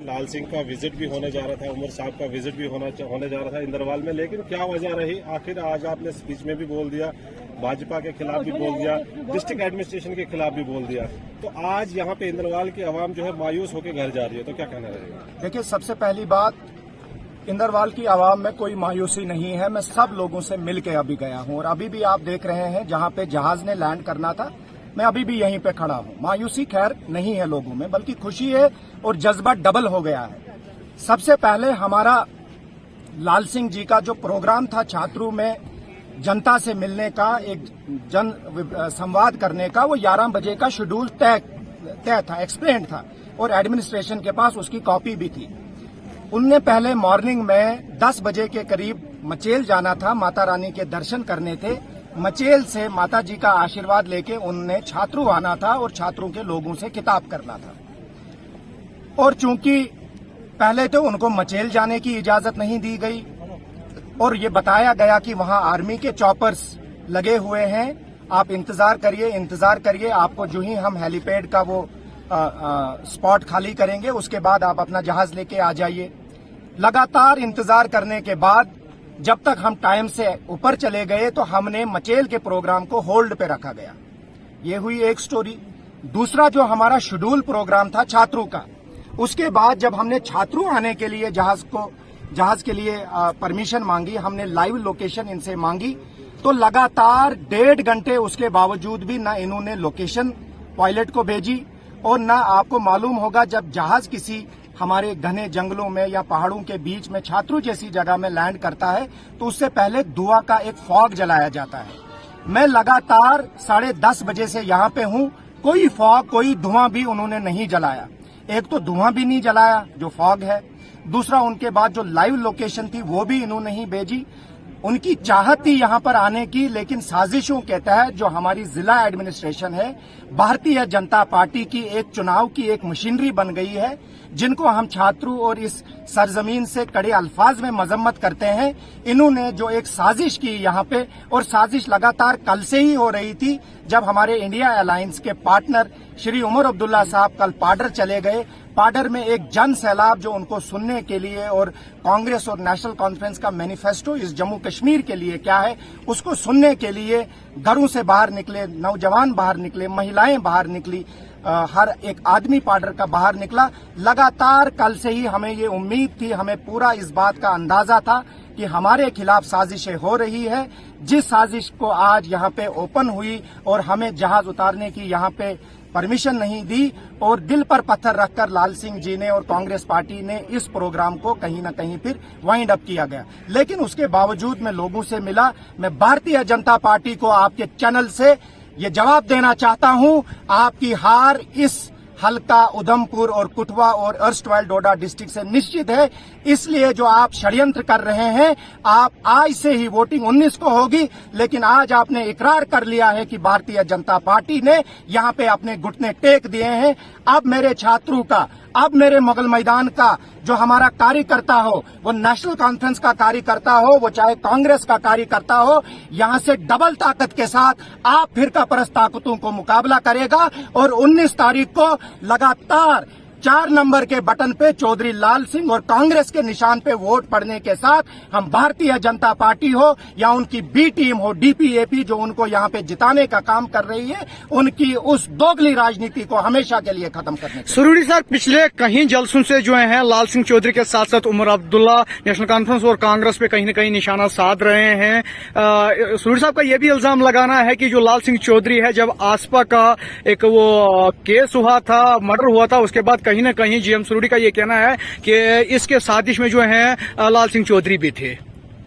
लाल सिंह का विजिट भी होने जा रहा था, उमर साहब का विजिट भी होने जा रहा था इंदरवाल में, लेकिन क्या वजह रही आखिर? आज आपने स्पीच में भी बोल दिया, भाजपा के खिलाफ भी बोल दिया, डिस्ट्रिक्ट एडमिनिस्ट्रेशन के खिलाफ भी बोल दिया, तो आज यहाँ पे इंदरवाल की आवाम जो है मायूस होकर घर जा रही है, तो क्या कहना रहेगा? देखिए, सबसे पहली बात, इंदरवाल की आवाम में कोई मायूसी नहीं है। मैं सब लोगों से मिलके अभी गया हूँ और अभी भी आप देख रहे हैं जहाँ पे जहाज ने लैंड करना था, मैं अभी भी यहीं पे खड़ा हूँ। मायूसी खैर नहीं है लोगों में, बल्कि खुशी है और जज्बा डबल हो गया है। सबसे पहले हमारा लाल सिंह जी का जो प्रोग्राम था छात्रों में जनता से मिलने का, एक जन संवाद करने का, वो 11 बजे का शेड्यूल तय था, एक्सप्लेन था और एडमिनिस्ट्रेशन के पास उसकी कॉपी भी थी। उनने पहले मॉर्निंग में 10 बजे के करीब मचेल जाना था, माता रानी के दर्शन करने थे। मचेल से माता जी का आशीर्वाद लेके उनने छात्रों आना था और छात्रों के लोगों से खिताब करना था। और चूंकि पहले तो उनको मचेल जाने की इजाजत नहीं दी गई और ये बताया गया कि वहां आर्मी के चॉपर्स लगे हुए हैं, आप इंतजार करिए, आपको जो ही हम हेलीपैड का वो स्पॉट खाली करेंगे उसके बाद आप अपना जहाज लेके आ जाइए। लगातार इंतजार करने के बाद जब तक हम टाइम से ऊपर चले गए तो हमने मचेल के प्रोग्राम को होल्ड पे रखा गया। ये हुई एक स्टोरी। दूसरा, जो हमारा शेड्यूल प्रोग्राम था छात्रों का, उसके बाद जब हमने छात्रों आने के लिए जहाज के लिए परमिशन मांगी, हमने लाइव लोकेशन इनसे मांगी, तो लगातार 1.5 घंटे उसके बावजूद भी ना इन्होंने लोकेशन पायलट को भेजी और ना, आपको मालूम होगा जब जहाज किसी हमारे घने जंगलों में या पहाड़ों के बीच में छात्रों जैसी जगह में लैंड करता है तो उससे पहले धुआं का एक फॉग जलाया जाता है। मैं लगातार 10:30 बजे से यहाँ पे हूँ, कोई फॉग, कोई धुआं भी उन्होंने नहीं जलाया। एक तो धुआं भी नहीं जलाया जो फॉग है, दूसरा उनके बाद जो लाइव लोकेशन थी वो भी इन्होंने नहीं भेजी। उनकी चाहत थी यहाँ पर आने की, लेकिन साजिशों के तहत जो हमारी जिला एडमिनिस्ट्रेशन है, भारतीय जनता पार्टी की एक चुनाव की एक मशीनरी बन गई है, जिनको हम छात्रों और इस सरजमीन से कड़े अल्फाज में मजम्मत करते हैं। इन्होंने जो एक साजिश की यहाँ पे, और साजिश लगातार कल से ही हो रही थी, जब हमारे इंडिया अलायंस के पार्टनर श्री उमर अब्दुल्ला साहब कल पाडर चले गए। पाडर में एक जन सैलाब जो उनको सुनने के लिए, और कांग्रेस और नेशनल कॉन्फ्रेंस का मैनिफेस्टो इस जम्मू कश्मीर के लिए क्या है उसको सुनने के लिए घरों से बाहर निकले, नौजवान बाहर निकले, महिलाएं बाहर निकली, हर एक आदमी पाडर का बाहर निकला। लगातार कल से ही हमें ये उम्मीद थी, हमें पूरा इस बात का अंदाजा था कि हमारे खिलाफ साजिशें हो रही है। जिस साजिश को आज यहाँ पे ओपन हुई और हमें जहाज उतारने की यहाँ पे परमिशन नहीं दी, और दिल पर पत्थर रखकर लाल सिंह जी ने और कांग्रेस पार्टी ने इस प्रोग्राम को कहीं न कहीं फिर वाइंड अप किया गया। लेकिन उसके बावजूद मैं लोगों से मिला, मैं भारतीय जनता पार्टी को आपके चैनल से ये जवाब देना चाहता हूं, आपकी हार इस हल्का उधमपुर और कुटवा और अर्स्टवाइल डोडा डिस्ट्रिक्ट से निश्चित है। इसलिए जो आप षड्यंत्र कर रहे हैं, आप आज से ही वोटिंग 19 को होगी, लेकिन आज आपने इकरार कर लिया है कि भारतीय जनता पार्टी ने यहाँ पे अपने घुटने टेक दिए हैं। अब मेरे छात्रों का, अब मेरे मुगल मैदान का जो हमारा कार्यकर्ता हो, वो नेशनल कॉन्फ्रेंस का कार्यकर्ता हो, वो चाहे कांग्रेस का कार्यकर्ता हो, यहाँ से डबल ताकत के साथ आप फिरका परस्त ताकतों को मुकाबला करेगा और 19 तारीख को लगातार 4 नंबर के बटन पे चौधरी लाल सिंह और कांग्रेस के निशान पे वोट पड़ने के साथ हम भारतीय जनता पार्टी हो या उनकी बी टीम हो, डीपीएपी, जो उनको यहाँ पे जिताने का काम कर रही है, उनकी उस दोगली राजनीति को हमेशा के लिए खत्म करने। सुरूरी सर, पिछले कहीं जलसों से जो है लाल सिंह चौधरी के साथ साथ उमर अब्दुल्ला नेशनल कॉन्फ्रेंस और कांग्रेस पे कहीं न कहीं निशाना साध रहे हैं। सुरूरी साहब का यह भी इल्जाम लगाना है कि जो लाल सिंह चौधरी है, जब आसपा का एक वो केस हुआ था, मर्डर हुआ था, उसके बाद कहीं न कहीं जीएम सुरूरी का ये कहना है कि इसके साजिश में जो है लाल सिंह चौधरी भी थे।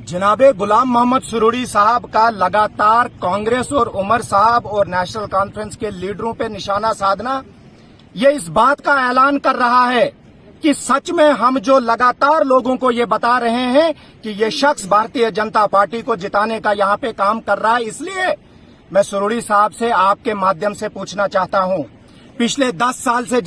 जनाबे गुलाम मोहम्मद सुरूरी साहब का लगातार कांग्रेस और उमर साहब और नेशनल कॉन्फ्रेंस के लीडरों पे निशाना साधना, ये इस बात का ऐलान कर रहा है कि सच में हम जो लगातार लोगों को ये बता रहे हैं कि ये शख्स भारतीय जनता पार्टी को जिताने का यहाँ पे काम कर रहा है। इसलिए मैं सुरूरी साहब से आपके माध्यम से पूछना चाहता हूँ, पिछले 10 साल से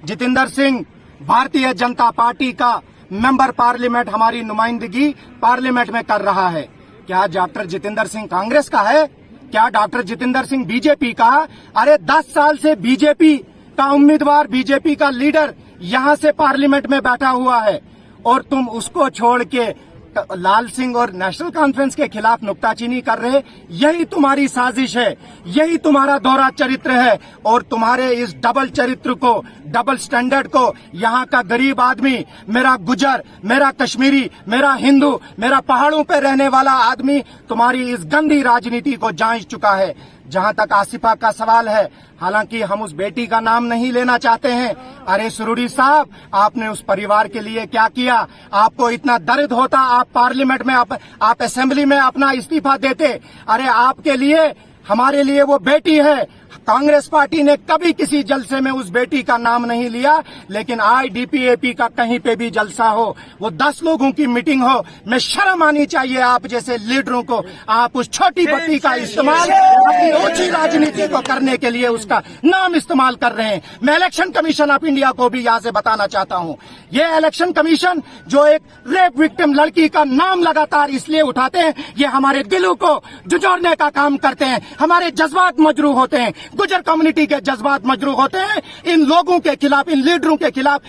जितेंद्र सिंह भारतीय जनता पार्टी का मेंबर पार्लियामेंट, हमारी नुमाइंदगी पार्लियामेंट में कर रहा है। क्या डॉक्टर जितेंद्र सिंह कांग्रेस का है? क्या डॉक्टर जितेंद्र सिंह बीजेपी का? अरे 10 साल से बीजेपी का उम्मीदवार, बीजेपी का लीडर यहाँ से पार्लियामेंट में बैठा हुआ है और तुम उसको छोड़ के लाल सिंह और नेशनल कॉन्फ्रेंस के खिलाफ नुक्ताचीनी कर रहे। यही तुम्हारी साजिश है, यही तुम्हारा दोहरा चरित्र है और तुम्हारे इस डबल चरित्र को, डबल स्टैंडर्ड को यहाँ का गरीब आदमी, मेरा गुजर, मेरा कश्मीरी, मेरा हिंदू, मेरा पहाड़ों पे रहने वाला आदमी तुम्हारी इस गंदी राजनीति को जांच चुका है। जहां तक आसिफा का सवाल है, हालांकि हम उस बेटी का नाम नहीं लेना चाहते हैं। अरे सुरूरी साहब, आपने उस परिवार के लिए क्या किया? आपको इतना दर्द होता आप पार्लियामेंट में, आप असेंबली में अपना इस्तीफा देते। अरे आपके लिए, हमारे लिए वो बेटी है। कांग्रेस पार्टी ने कभी किसी जलसे में उस बेटी का नाम नहीं लिया, लेकिन आईडीपीएपी का कहीं पे भी जलसा हो, वो 10 लोगों की मीटिंग हो, मैं शर्म आनी चाहिए आप जैसे लीडरों को। आप उस छोटी बत्ती का इस्तेमाल अपनी ऊंची राजनीति को करने के लिए उसका नाम इस्तेमाल कर रहे हैं। मैं इलेक्शन कमीशन ऑफ इंडिया को भी यहाँ से बताना चाहता हूँ, ये इलेक्शन कमीशन जो एक रेप विक्टिम लड़की का नाम लगातार इसलिए उठाते हैं, ये हमारे दिलों को झुझोड़ने का काम करते हैं। हमारे जज्बात मजरूह होते हैं, गुजर कम्युनिटी के जज्बात मजरूह होते हैं। इन लोगों के खिलाफ, इन लीडरों के खिलाफ,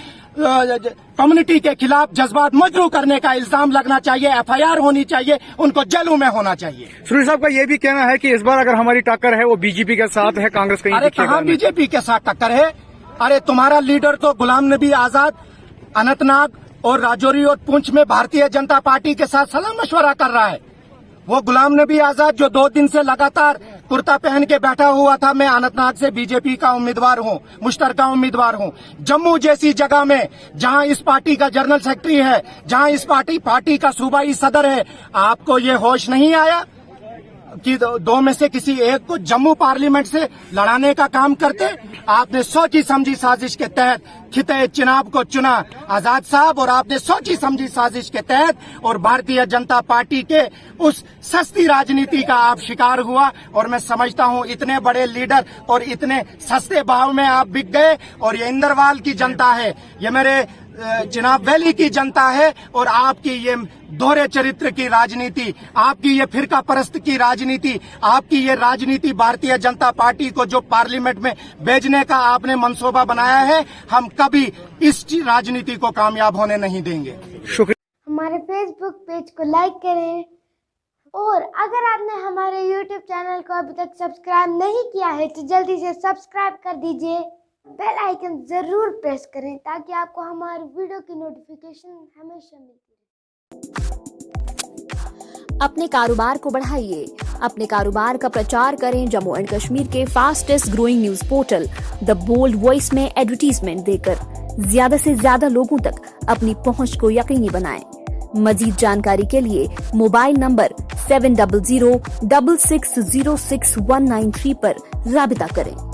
कम्युनिटी के खिलाफ जज्बात मजरूह करने का इल्जाम लगना चाहिए, एफआईआर होनी चाहिए, उनको जेलों में होना चाहिए। सुनील साहब का ये भी कहना है कि इस बार अगर हमारी टक्कर है वो बीजेपी के साथ है, कांग्रेस कहीं अरे कहाँ बीजेपी के साथ टक्कर है? अरे तुम्हारा लीडर तो गुलाम नबी आजाद अनंतनाग और राजौरी और पुंछ में भारतीय जनता पार्टी के साथ सलाह मशवरा कर रहा है। वो गुलाम नबी आजाद जो 2 दिन से लगातार कुर्ता पहन के बैठा हुआ था, मैं अनंतनाग से बीजेपी का उम्मीदवार हूँ, मुश्तरका उम्मीदवार हूँ। जम्मू जैसी जगह में जहाँ इस पार्टी का जनरल सेक्रेटरी है, जहाँ इस पार्टी का सूबाई सदर है, आपको ये होश नहीं आया कि 2 में से किसी एक को जम्मू पार्लियामेंट से लड़ाने का काम करते? आपने सोची समझी साजिश के तहत खिते चिनाब को चुना आजाद साहब, और आपने सोची समझी साजिश के तहत और भारतीय जनता पार्टी के उस सस्ती राजनीति का आप शिकार हुआ। और मैं समझता हूं इतने बड़े लीडर और इतने सस्ते भाव में आप बिक गए। और ये इंदरवाल की जनता है, ये मेरे चिनाब वैली की जनता है, और आपकी ये दोहरे चरित्र की राजनीति, आपकी ये फिरका परस्त की राजनीति, आपकी ये राजनीति भारतीय जनता पार्टी को जो पार्लियामेंट में भेजने का आपने मंसूबा बनाया है, हम कभी इस राजनीति को कामयाब होने नहीं देंगे। शुक्रिया। हमारे फेसबुक पेज को लाइक करें, और अगर आपने हमारे यूट्यूब चैनल को अभी तक सब्सक्राइब नहीं किया है तो जल्दी से सब्सक्राइब कर दीजिए। बेल आइकन जरूर प्रेस करें ताकि आपको हमारे वीडियो की नोटिफिकेशन हमेशा मिलती रहे। अपने कारोबार को बढ़ाइए, अपने कारोबार का प्रचार करें जम्मू एंड कश्मीर के fastest growing news portal the bold voice में एडवर्टीजमेंट देकर ज्यादा से ज्यादा लोगों तक अपनी पहुंच को यकीनी बनाएं। मजीद जानकारी के लिए मोबाइल नंबर 7006606193 पर राबिता करें।